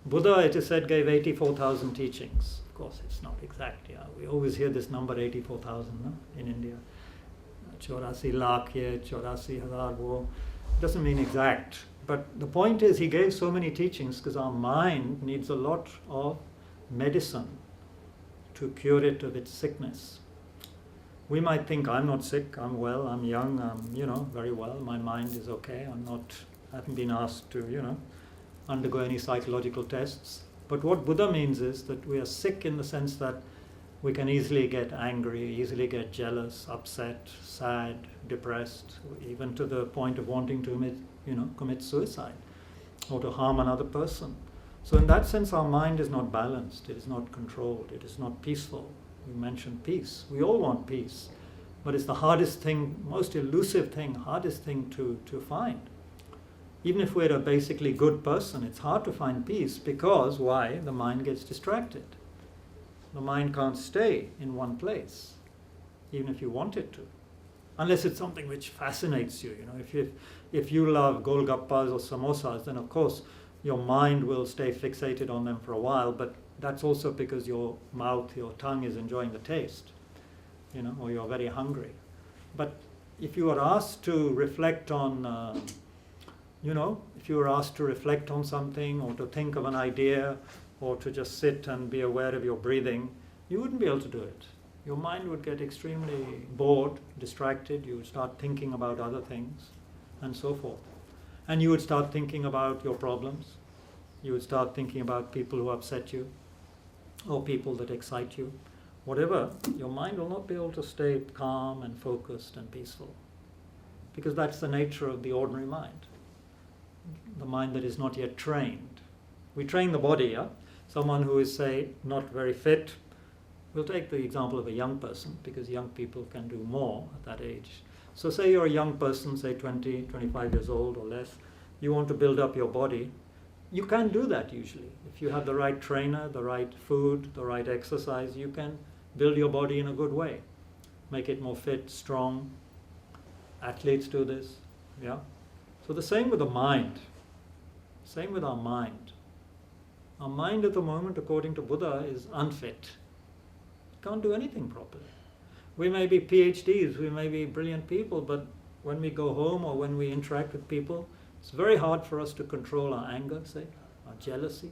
Buddha, it is said, gave 84,000 teachings. Of course, it's not exact. Yeah, we always hear this number 84,000 no? in India. 84 lakh ye, 84 hazar wo. Doesn't mean exact. But the point is, he gave so many teachings because our mind needs a lot of medicine to cure it of its sickness. We might think, I'm not sick, I'm well, I'm young, I'm, very well, my mind is okay, I haven't been asked to, undergo any psychological tests. But what Buddha means is that we are sick in the sense that we can easily get angry, easily get jealous, upset, sad, depressed, even to the point of wanting to commit suicide or to harm another person. So in that sense, our mind is not balanced, it is not controlled, it is not peaceful. You mentioned peace. We all want peace, but it's the hardest thing, most elusive thing, hardest thing to find. Even if we're a basically good person, it's hard to find peace because, why? The mind gets distracted. The mind can't stay in one place, even if you want it to. Unless it's something which fascinates you. If you love golgappas or samosas, then of course your mind will stay fixated on them for a while, but that's also because your mouth, your tongue is enjoying the taste, or you're very hungry. But if you are asked to reflect on, if you were asked to reflect on something or to think of an idea or to just sit and be aware of your breathing, you wouldn't be able to do it. Your mind would get extremely bored, distracted, you would start thinking about other things and so forth. And you would start thinking about your problems. You would start thinking about people who upset you or people that excite you. Whatever, your mind will not be able to stay calm and focused and peaceful, because that's the nature of the ordinary mind, the mind that is not yet trained. We train the body, yeah? Someone who is, say, not very fit. We'll take the example of a young person, because young people can do more at that age. So say you're a young person, say 20, 25 years old or less, you want to build up your body. You can do that usually. If you have the right trainer, the right food, the right exercise, you can build your body in a good way. Make it more fit, strong. Athletes do this, yeah? So the same with the mind. Same with our mind. Our mind at the moment, according to Buddha, is unfit. Can't do anything properly. We may be PhDs, we may be brilliant people, but when we go home or when we interact with people, it's very hard for us to control our anger, say, our jealousy.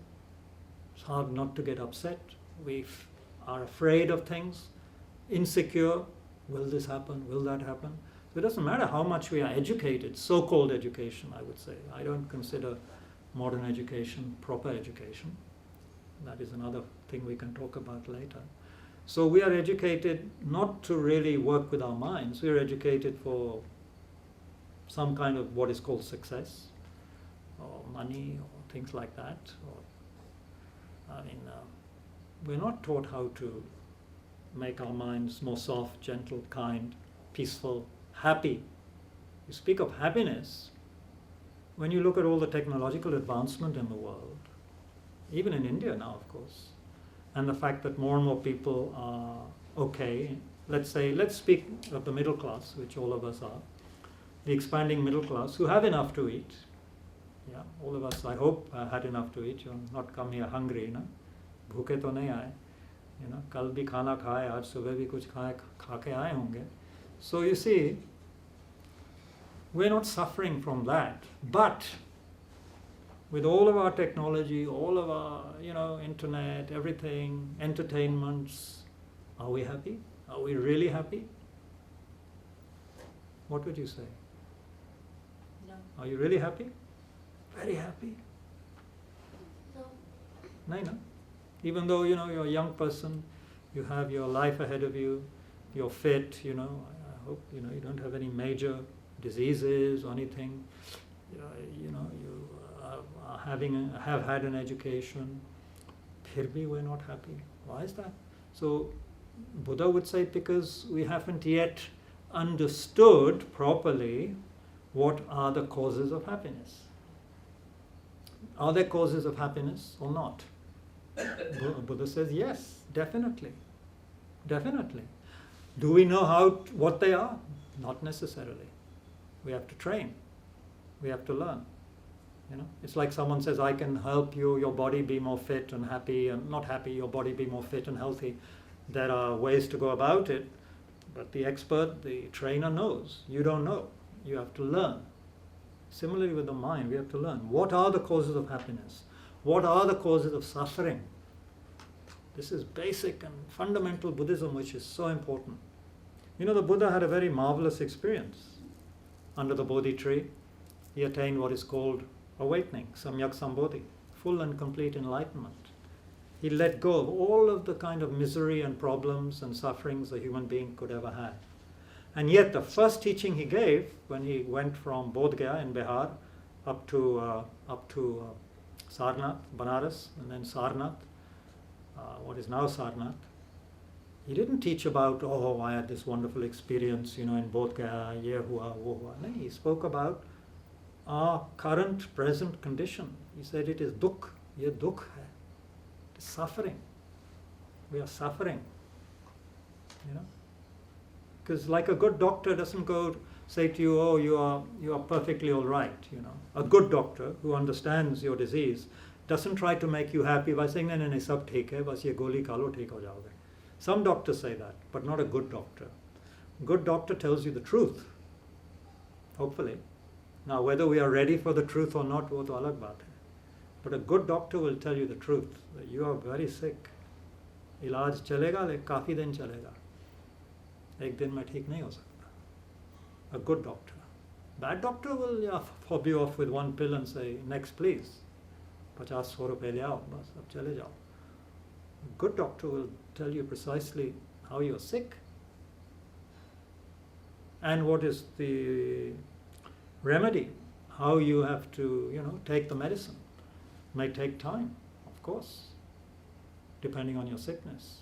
It's hard not to get upset. We are afraid of things, insecure. Will this happen? Will that happen? So it doesn't matter how much we are educated, so-called education, I would say. I don't consider modern education proper education. That is another thing we can talk about later. So we are educated not to really work with our minds. We are educated for some kind of what is called success, or money, or things like that. We're not taught how to make our minds more soft, gentle, kind, peaceful, happy. You speak of happiness. When you look at all the technological advancement in the world, even in India now, of course, and the fact that more and more people are okay, let's speak of the middle class, which all of us are, the expanding middle class, who have enough to eat. Yeah, all of us, I hope, had enough to eat. You'll not come here hungry, bhooke to nahi aaye. Kal bhi khana khaye, aaj subah bhi kuch kha ke aaye honge. So you see, we're not suffering from that, but with all of our technology, all of our, internet, everything, entertainments, are we happy? Are we really happy? What would you say? No. Are you really happy? Very happy? No. No. Even though, you're a young person, you have your life ahead of you, you're fit, I hope, you don't have any major diseases or anything. You have had an education. Phir bhi we're not happy. Why is that? So Buddha would say because we haven't yet understood properly what are the causes of happiness. Are there causes of happiness or not? Buddha says yes, definitely. Definitely. Do we know what they are? Not necessarily. We have to train. We have to learn. It's like someone says, I can help your body be more fit and happy, and not happy, your body be more fit and healthy. There are ways to go about it, but the expert, the trainer knows. You don't know. You have to learn. Similarly with the mind, we have to learn. What are the causes of happiness? What are the causes of suffering? This is basic and fundamental Buddhism, which is so important. The Buddha had a very marvelous experience. Under the Bodhi tree, he attained what is called awakening, samyak sambodhi, full and complete enlightenment. He let go of all of the kind of misery and problems and sufferings a human being could ever have. And yet the first teaching he gave, when he went from Bodh Gaya in Bihar up to Sarnath, Banaras, and then Sarnath, what is now Sarnath, he didn't teach about, I had this wonderful experience, in Bodh Gaya, ye hua, wo hua. No, he spoke about our current, present condition. He said it is dukh, ye dukh hai. It is suffering. We are suffering. Because like a good doctor doesn't go say to you, you are perfectly all right. A good doctor who understands your disease doesn't try to make you happy by saying, no, sab theek hai, bas ye goli kha lo, theek ho jaoge. Some doctors say that, but not a good doctor. A good doctor tells you the truth, hopefully. Now, whether we are ready for the truth or not, wo to alag baat hai. But a good doctor will tell you the truth, that you are very sick. Ilaj chalega, le kafi din chalega. Ek din mein theek nahi ho sakta. A good doctor. Bad doctor will fob you off with one pill and say, next please. 50-100 rupees le aao, bas, ab chale jao. A good doctor will tell you precisely how you're sick and what is the remedy, how you have to, take the medicine. It may take time, of course, depending on your sickness.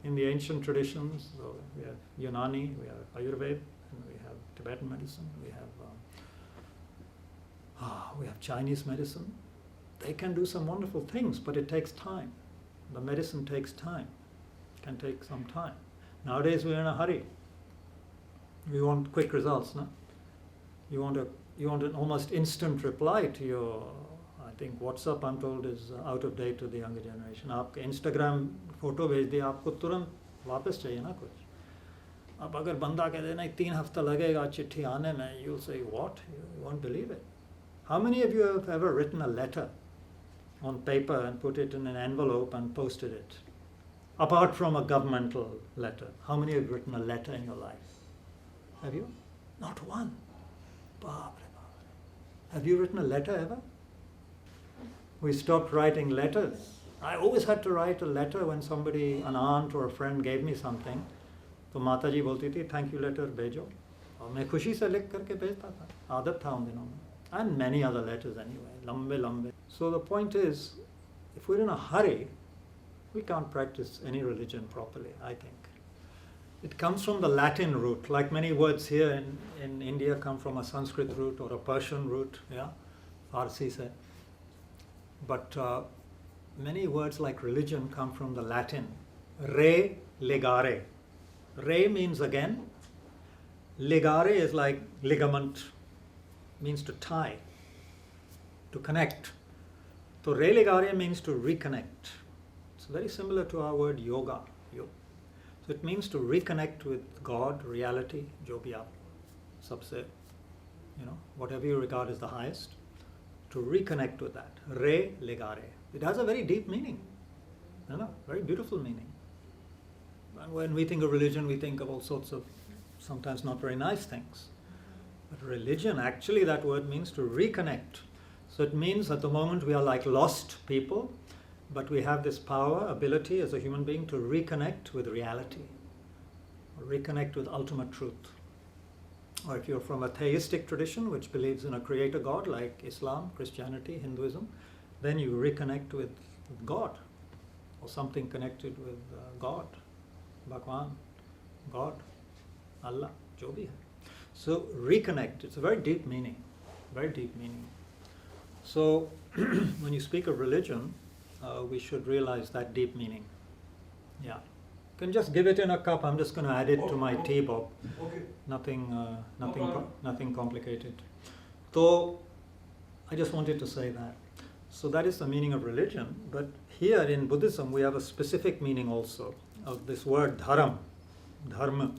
In the ancient traditions, so we have Unani, we have Ayurveda, and we have Tibetan medicine, we have Chinese medicine. They can do some wonderful things, but it takes time. The medicine takes time. It can take some time. Nowadays we're in a hurry. We want quick results, no? You want an almost instant reply to your, I think WhatsApp, I'm told, is out of date to the younger generation. आपके Instagram photo भेज दिया, आपको तुरंत वापस चाहिए ना कुछ. अब अगर बंदा कह दे नहीं 3 हफ्ता लगेगा चिट्ठी आने में, you'll say what? You won't believe it. How many of you have ever written a letter on paper and put it in an envelope and posted it? Apart from a governmental letter, how many have written a letter in your life? Have you? Not one. Have you written a letter ever? We stopped writing letters. I always had to write a letter when somebody, an aunt or a friend gave me something. तो माता जी बोलती थी thank you letter भेजो, और मैं खुशी से लिख करके भेजता था. आदत था उन दिनों में. And many other letters anyway, lambe. So the point is, if we're in a hurry, we can't practice any religion properly, I think. It comes from the Latin root, like many words here in India come from a Sanskrit root or a Persian root, Farsi se. But many words like religion come from the Latin. Re legare. Re means again. Legare is like ligament, means to tie, to connect. So religare means to reconnect. It's very similar to our word yoga. So it means to reconnect with God, reality, jo bhi aap sabse, whatever you regard as the highest, to reconnect with that. Religare. It has a very deep meaning, very beautiful meaning. And when we think of religion, we think of all sorts of sometimes not very nice things. But religion, actually that word means to reconnect. So it means at the moment we are like lost people, but we have this power, ability as a human being to reconnect with reality, or reconnect with ultimate truth. Or if you're from a theistic tradition which believes in a creator God like Islam, Christianity, Hinduism, then you reconnect with God, or something connected with God, Bhagwan, God, Allah, jo bhi hai. So reconnect, it's a very deep meaning, very deep meaning. So when you speak of religion, we should realize that deep meaning. Yeah. You can just give it in a cup. I'm just going to add it to my tea, Bob. Okay. Nothing complicated. So I just wanted to say that. So that is the meaning of religion, but here in Buddhism we have a specific meaning also of this word dharam, dharma.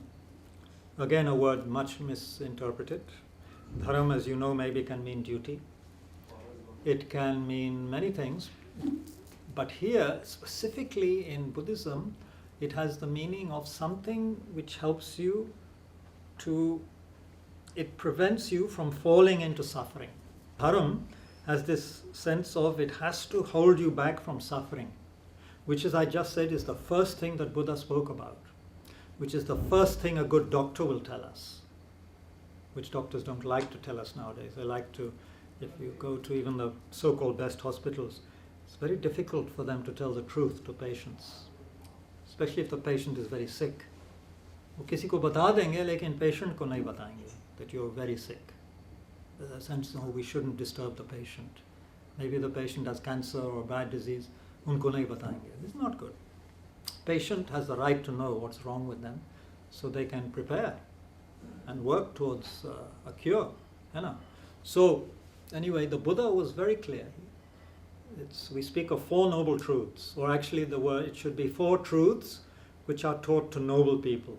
Again, a word much misinterpreted. Dharam, as you know, maybe can mean duty. It can mean many things, but here, specifically in Buddhism, it has the meaning of something which helps you to, it prevents you from falling into suffering. Dharam has this sense of it has to hold you back from suffering, which, as I just said, is the first thing that Buddha spoke about, which is the first thing a good doctor will tell us, which doctors don't like to tell us nowadays. They like to, if you go to even the so-called best hospitals, it's very difficult for them to tell the truth to patients, especially if the patient is very sick. वो किसी को बता देंगे लेकिन patient को नहीं बताएंगे that you're very sick. There's a sense, no, we shouldn't disturb the patient. Maybe the patient has cancer or bad disease, उनको नहीं बताएंगे. This is not good. Patient has the right to know what's wrong with them, so they can prepare and work towards a cure. You know. So anyway, the Buddha was very clear. We speak of 4 noble truths, or actually the word, it should be 4 truths which are taught to noble people,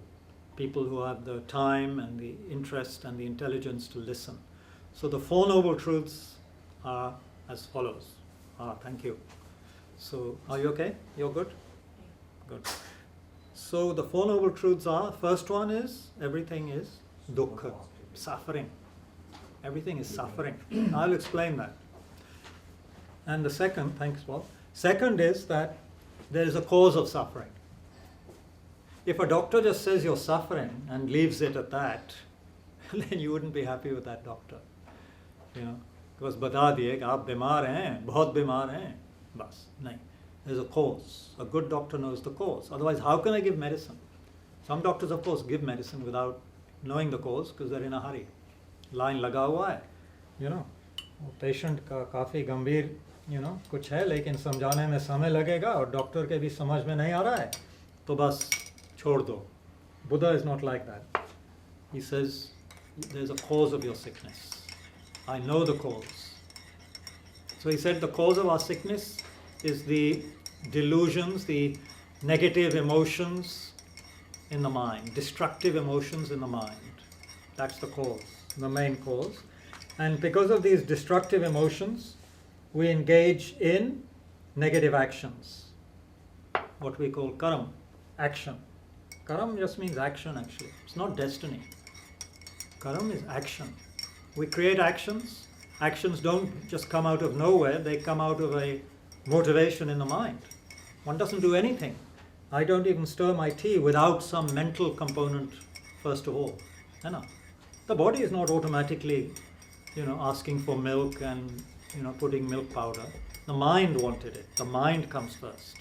people who have the time and the interest and the intelligence to listen. So the 4 noble truths are as follows. Thank you. So are you okay? You're good? Good. So the 4 noble truths are, first one is, everything is dukkha, suffering. Everything is suffering. I'll explain that. And the second, thanks Paul, second is that there is a cause of suffering. If a doctor just says you're suffering and leaves it at that, then you wouldn't be happy with that doctor. You know, because बता दिए कि आप बीमार हैं, बहुत बीमार हैं, बस नहीं. There's a cause. A good doctor knows the cause. Otherwise, how can I give medicine? Some doctors, of course, give medicine without knowing the cause because they're in a hurry. Line लगा हुआ है, you know. Patient का काफ़ी गंभीर, you know, कुछ है लेकिन समझाने में समय लगेगा और डॉक्टर के भी समझ में नहीं आ रहा है, तो बस छोड़ दो. Buddha is not like that. He says, there's a cause of your sickness. I know the cause. So he said the cause of our sickness is the delusions, the negative emotions in the mind, destructive emotions in the mind. That's the cause, the main cause. And because of these destructive emotions, we engage in negative actions, what we call karam, action. Karam just means action actually. It's not destiny. Karam is action. We create actions. Actions don't just come out of nowhere, they come out of a motivation in the mind. One doesn't do anything. I don't even stir my tea without some mental component first of all. You know, the body is not automatically, you know, asking for milk and, you know, putting milk powder. The mind wanted it. The mind comes first.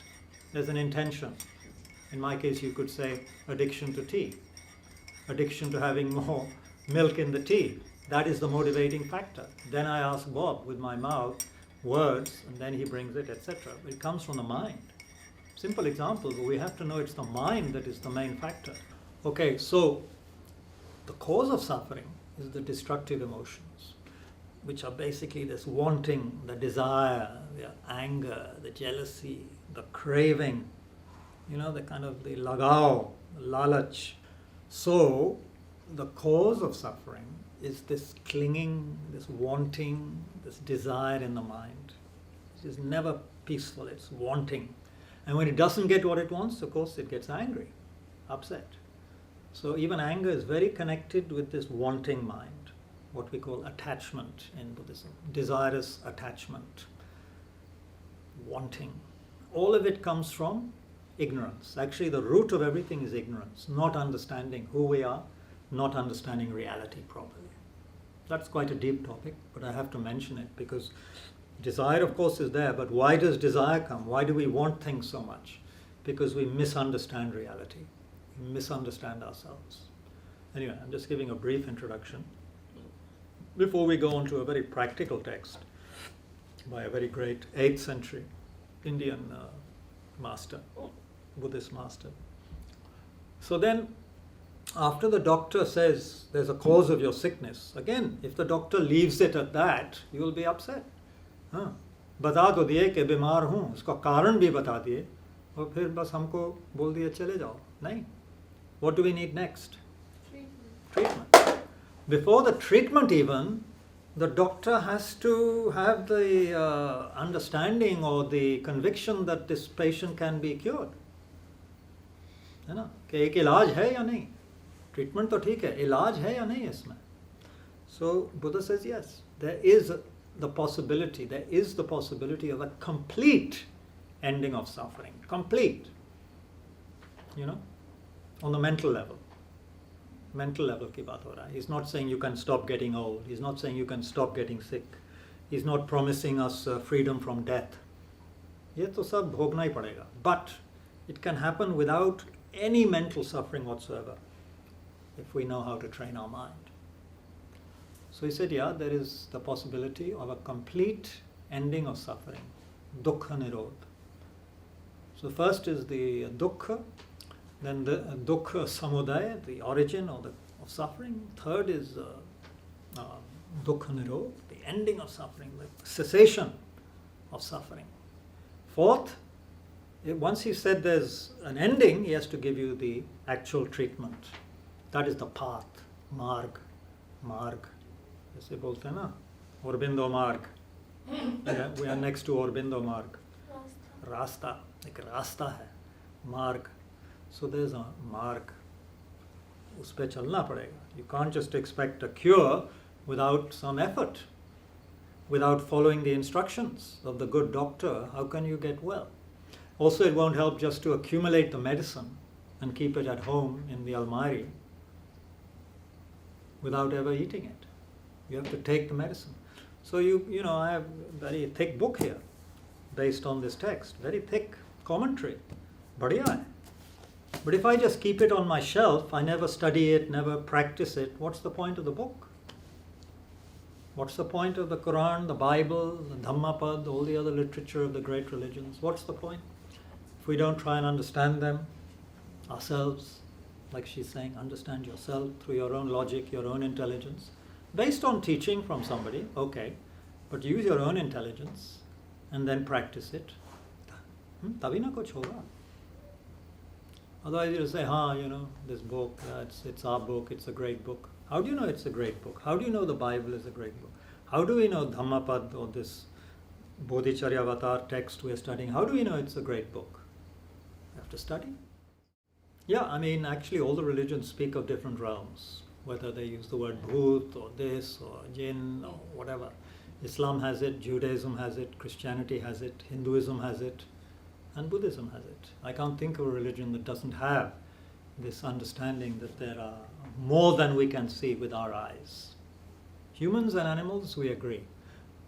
There's an intention. In my case, you could say addiction to tea, addiction to having more milk in the tea. That is the motivating factor. Then I ask Bob with my mouth words, and then he brings it, etc. It comes from the mind. Simple example, but we have to know it's the mind that is the main factor. Okay, so the cause of suffering is the destructive emotions, which are basically this wanting, the desire, the anger, the jealousy, the craving, you know, the kind of the lagao, the lalach. So the cause of suffering is this clinging, this wanting, this desire in the mind. It is never peaceful, it's wanting. And when it doesn't get what it wants, of course, it gets angry, upset. So even anger is very connected with this wanting mind, what we call attachment in Buddhism, desirous attachment, wanting. All of it comes from ignorance. Actually, the root of everything is ignorance, not understanding who we are, not understanding reality properly. That's quite a deep topic, but I have to mention it because desire, of course, is there, but why does desire come? Why do we want things so much? Because we misunderstand reality. We misunderstand ourselves. Anyway, I'm just giving a brief introduction before we go on to a very practical text by a very great 8th century Indian master, Buddhist master. So then, after the doctor says there's a cause of your sickness, again, if the doctor leaves it at that, you will be upset. हाँ, बता तो दिए कि बीमार हूँ, उसका कारण भी बता दिए, और फिर बस हमको बोल दिए चले जाओ. नहीं. What do we need next? Treatment. Before the treatment even, the doctor has to have the understanding or the conviction that this patient can be cured. है ना? कि एक इलाज है या नहीं? Treatment तो ठीक है, इलाज है या नहीं इसमें? So Buddha says yes, there is the possibility of a complete ending of suffering. Complete. On the mental level. Mental level की बात हो रहा है. He's not saying you can stop getting old. He's not saying you can stop getting sick. He's not promising us freedom from death. ये तो सब भोगना ही पड़ेगा. But it can happen without any mental suffering whatsoever if we know how to train our mind. So he said, yeah, there is the possibility of a complete ending of suffering. Dukkha nirodha. So first is the dukkha, then the dukkha samudaya, the origin of suffering. Third is dukkha nirodha, the ending of suffering, the cessation of suffering. Fourth, once he said there's an ending, he has to give you the actual treatment. That is the path, marg. जैसे बोलते हैं ना, Aurobindo marg. We are next to Aurobindo marg. Rasta, एक रास्ता है, marg. So there's a marg. उस पे चलना पड़ेगा. You can't just expect a cure without some effort. Without following the instructions of the good doctor, how can you get well? Also, it won't help just to accumulate the medicine and keep it at home in the almari without ever eating it. You have to take the medicine. So I have a very thick book here based on this text. Very thick commentary. Badhiya hai. But if I just keep it on my shelf, I never study it, never practice it, what's the point of the book? What's the point of the Quran, the Bible, the Dhammapad, all the other literature of the great religions? What's the point? If we don't try and understand them ourselves, like she's saying, understand yourself through your own logic, your own intelligence, based on teaching from somebody, okay, but use your own intelligence and then practice it. Tabi na kuch hoga. Otherwise you'll say, this book, it's our book, it's a great book. How do you know it's a great book? How do you know the Bible is a great book? How do we know Dhammapad or this Bodhicharya Avatar text we're studying? How do we know it's a great book? You have to study. Yeah, actually all the religions speak of different realms, whether they use the word bhoot or this or jinn or whatever. Islam has it, Judaism has it, Christianity has it, Hinduism has it, and Buddhism has it. I can't think of a religion that doesn't have this understanding that there are more than we can see with our eyes. Humans and animals, we agree.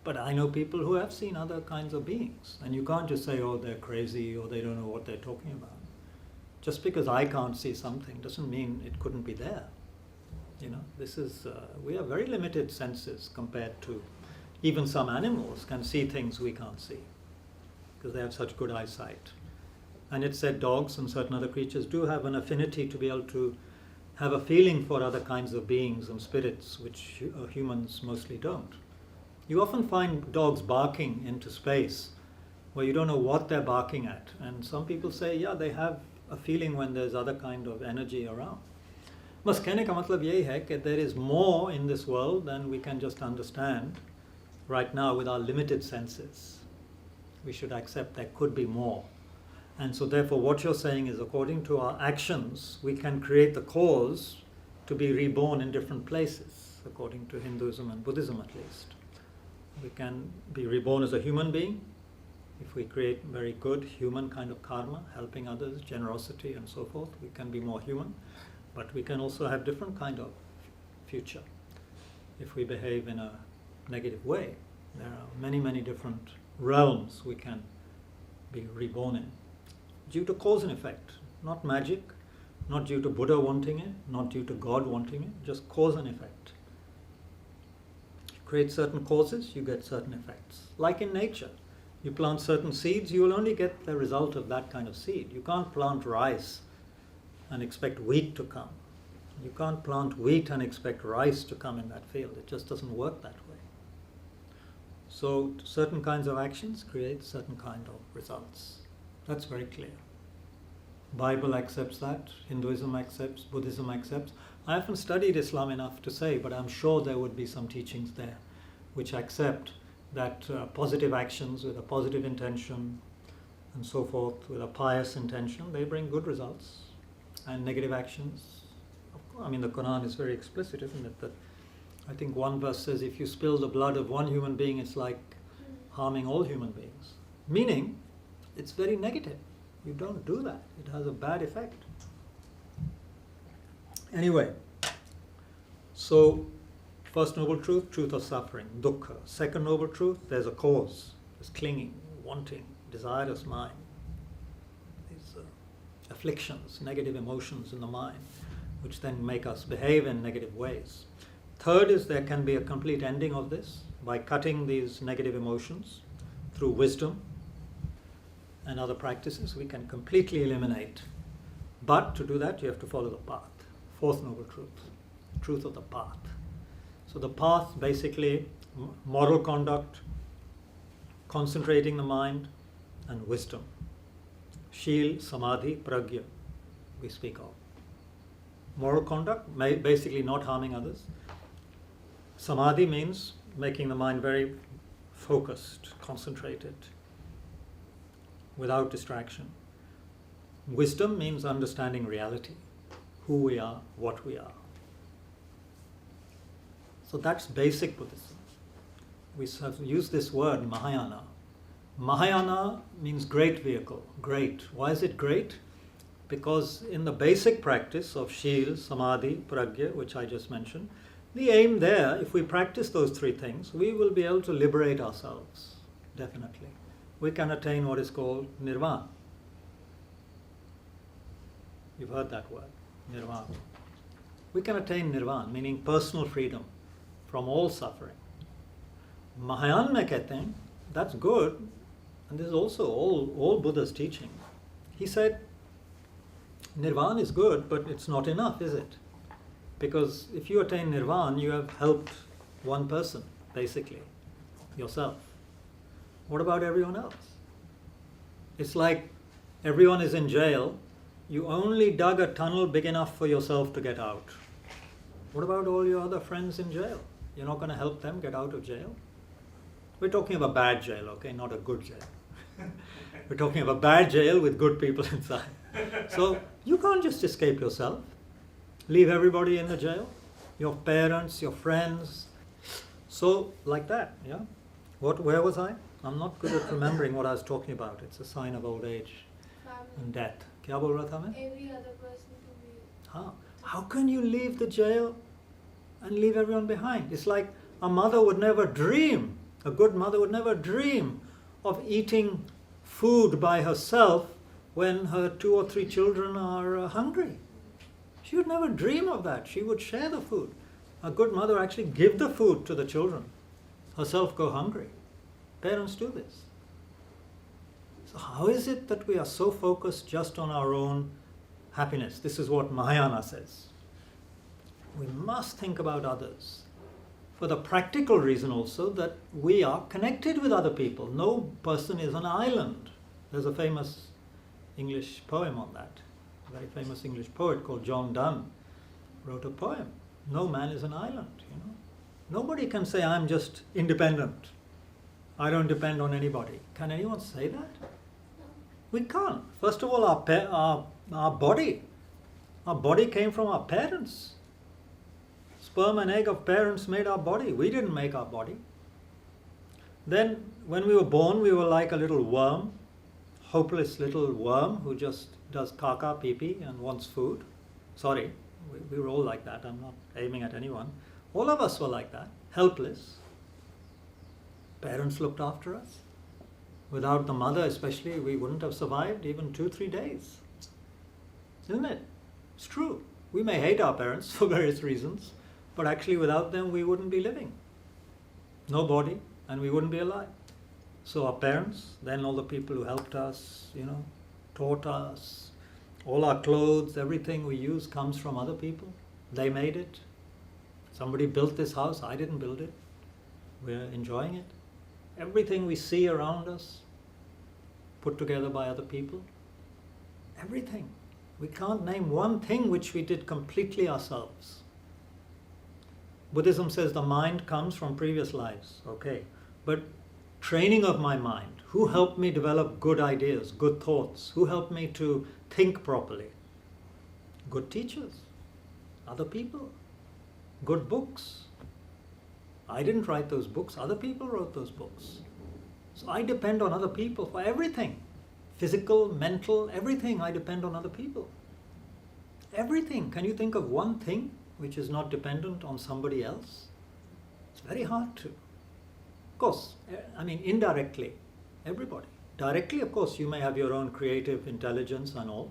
But I know people who have seen other kinds of beings. And you can't just say, oh, they're crazy or they don't know what they're talking about. Just because I can't see something doesn't mean it couldn't be there. We have very limited senses compared to even some animals can see things we can't see because they have such good eyesight. And it's said dogs and certain other creatures do have an affinity to be able to have a feeling for other kinds of beings and spirits, which humans mostly don't. You often find dogs barking into space where you don't know what they're barking at. And some people say, yeah, they have a feeling when there's other kind of energy around. बस कहने का मतलब यही है कि there is more in this world than we can just understand right now with our limited senses. We should accept there could be more. And so therefore what you're saying is according to our actions, we can create the cause to be reborn in different places, according to Hinduism and Buddhism at least. We can be reborn as a human being if we create very good human kind of karma, helping others, generosity and so forth. We can be more human. But we can also have different kind of future if we behave in a negative way. There are many, many different realms we can be reborn in. Due to cause and effect, not magic, not due to Buddha wanting it, not due to God wanting it, just cause and effect. You create certain causes, you get certain effects. Like in nature, you plant certain seeds, you will only get the result of that kind of seed. You can't plant rice and expect wheat to come. You can't plant wheat and expect rice to come in that field. It just doesn't work that way. So certain kinds of actions create certain kind of results. That's very clear. Bible accepts that, Hinduism accepts, Buddhism accepts. I haven't studied Islam enough to say, but I'm sure there would be some teachings there which accept that positive actions with a positive intention and so forth, with a pious intention, they bring good results. And negative actions, I mean, the Quran is very explicit, isn't it? That I think one verse says, if you spill the blood of one human being, it's like harming all human beings. Meaning, it's very negative. You don't do that. It has a bad effect. Anyway, so first noble truth, truth of suffering, dukkha. Second noble truth, there's a cause. There's clinging, wanting, desirous mind. These afflictions, negative emotions in the mind, which then make us behave in negative ways. Third is there can be a complete ending of this by cutting these negative emotions through wisdom and other practices. We can completely eliminate. But to do that, you have to follow the path. Fourth noble truth, truth of the path. So the path, basically, moral conduct, concentrating the mind, and wisdom. Shil, samadhi, pragya, we speak of. Moral conduct, basically not harming others. Samadhi means making the mind very focused, concentrated, without distraction. Wisdom means understanding reality, who we are, what we are. So that's basic Buddhism. We have used this word, Mahayana. Mahayana means great vehicle, great. Why is it great? Because in the basic practice of Shil, Samadhi, Pragya, which I just mentioned, the aim there, if we practice those three things, we will be able to liberate ourselves, definitely. We can attain what is called nirvana. You've heard that word, nirvana. We can attain nirvana, meaning personal freedom from all suffering. Mahayana mein kehte hain, that's good, and this is also all Buddha's teaching. He said, nirvana is good, but it's not enough, is it? Because if you attain nirvana, you have helped one person, basically, yourself. What about everyone else? It's like everyone is in jail. You only dug a tunnel big enough for yourself to get out. What about all your other friends in jail? You're not going to help them get out of jail? We're talking of a bad jail, okay, not a good jail. We're talking of a bad jail with good people inside. So you can't just escape yourself. Leave everybody in the jail. Your parents, your friends. So like that, yeah? Where was I? I'm not good at remembering what I was talking about. It's a sign of old age and death. Kya bol raha tha main? Every other person to be. How can you leave the jail and leave everyone behind? It's like a mother would never dream, a good mother would never dream of eating food by herself when her 2 or 3 children are hungry. She would never dream of that. She would share the food. A good mother actually give the food to the children, herself go hungry. Parents do this. So how is it that we are so focused just on our own happiness? This is what Mahayana says. We must think about others. For the practical reason also that we are connected with other people. No person is an island. There's a famous English poem on that. A very famous English poet called John Donne wrote a poem. No man is an island, you know. Nobody can say, I'm just independent. I don't depend on anybody. Can anyone say that? We can't. First of all, our body came from our parents. Sperm and egg of parents made our body. We didn't make our body. Then, when we were born, we were like a little worm, hopeless little worm who just does caca, pee-pee and wants food. Sorry, we were all like that. I'm not aiming at anyone. All of us were like that, helpless. Parents looked after us. Without the mother especially, we wouldn't have survived even 2-3 days. Isn't it? It's true. We may hate our parents for various reasons, but actually without them we wouldn't be living. No body, and we wouldn't be alive. So our parents, then all the people who helped us, you know, taught us, all our clothes, everything we use comes from other people. They made it. Somebody built this house. I didn't build it. We're enjoying it. Everything we see around us, put together by other people. Everything. We can't name one thing which we did completely ourselves. Buddhism says the mind comes from previous lives. Okay. But training of my mind, who helped me develop good ideas, good thoughts? Who helped me to think properly? Good teachers, other people, good books. I didn't write those books, other people wrote those books. So I depend on other people for everything. Physical, mental, everything I depend on other people. Everything. Can you think of one thing which is not dependent on somebody else? It's very hard to. Of course, indirectly, everybody. Directly, of course, you may have your own creative intelligence and all,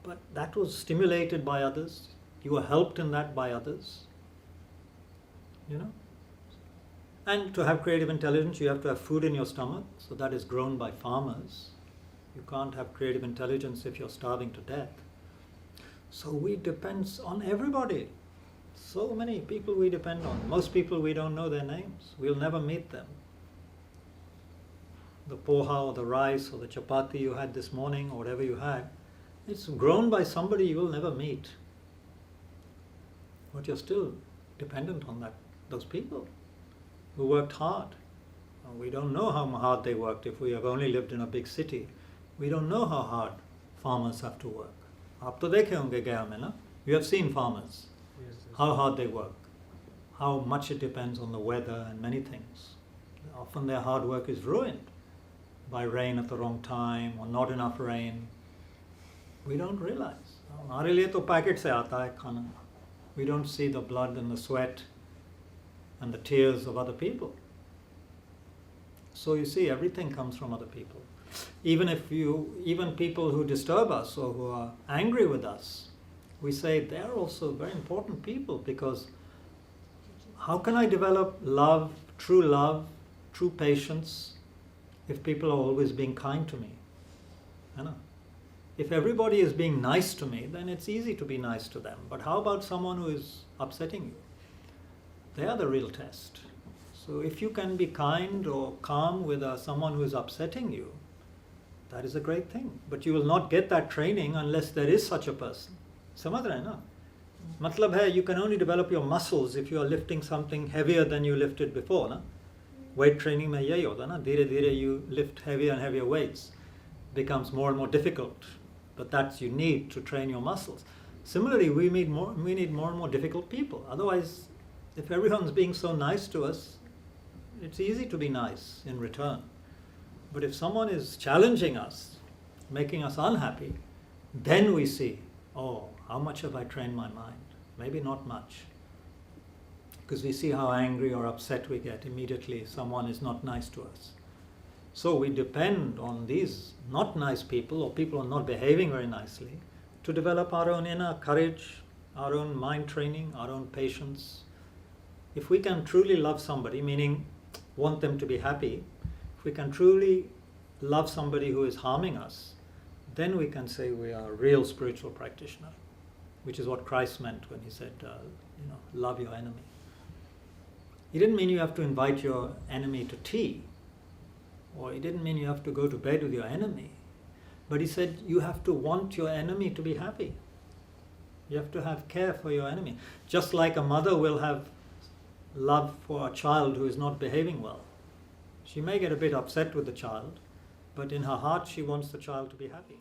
but that was stimulated by others. You were helped in that by others. And to have creative intelligence, you have to have food in your stomach, so that is grown by farmers. You can't have creative intelligence if you're starving to death. So we depend on everybody. So many people we depend on. Most people we don't know their names. We'll never meet them. The poha or the rice or the chapati you had this morning or whatever you had, it's grown by somebody you will never meet. But you're still dependent on those people who worked hard. We don't know how hard they worked. If we have only lived in a big city, we don't know how hard farmers have to work. आप तो देखे होंगे गया में ना? You have seen farmers. Yes. How hard they work. How much it depends on the weather and many things. Often their hard work is ruined by rain at the wrong time or not enough rain. We don't realize. हमारे लिए तो packet से आता है खाना. We don't see the blood and the sweat and the tears of other people. So you see, everything comes from other people. Even people who disturb us or who are angry with us, we say they're also very important people, because how can I develop love, true patience, if people are always being kind to me? If everybody is being nice to me, then it's easy to be nice to them. But how about someone who is upsetting you? They are the real test. So if you can be kind or calm with someone who is upsetting you, that is a great thing. But you will not get that training unless there is such a person. समझ रहे हैं ना? मतलब है, you can only develop your muscles if you are lifting something heavier than you lifted before. ना? Weight training में यही होता ना? धीरे धीरे you lift heavier and heavier weights. Becomes more and more difficult. But that's you need to train your muscles. Similarly, we need more and more difficult people. Otherwise, if everyone's being so nice to us, it's easy to be nice in return. But if someone is challenging us, making us unhappy, then we see, oh, how much have I trained my mind? Maybe not much. Because we see how angry or upset we get immediately if someone is not nice to us. So we depend on these not nice people or people who are not behaving very nicely to develop our own inner courage, our own mind training, our own patience. If we can truly love somebody, meaning want them to be happy, if we can truly love somebody who is harming us, then we can say we are a real spiritual practitioner, which is what Christ meant when he said, love your enemy. He didn't mean you have to invite your enemy to tea, or he didn't mean you have to go to bed with your enemy, but he said you have to want your enemy to be happy. You have to have care for your enemy. Just like a mother will have love for a child who is not behaving well. She may get a bit upset with the child, but in her heart she wants the child to be happy.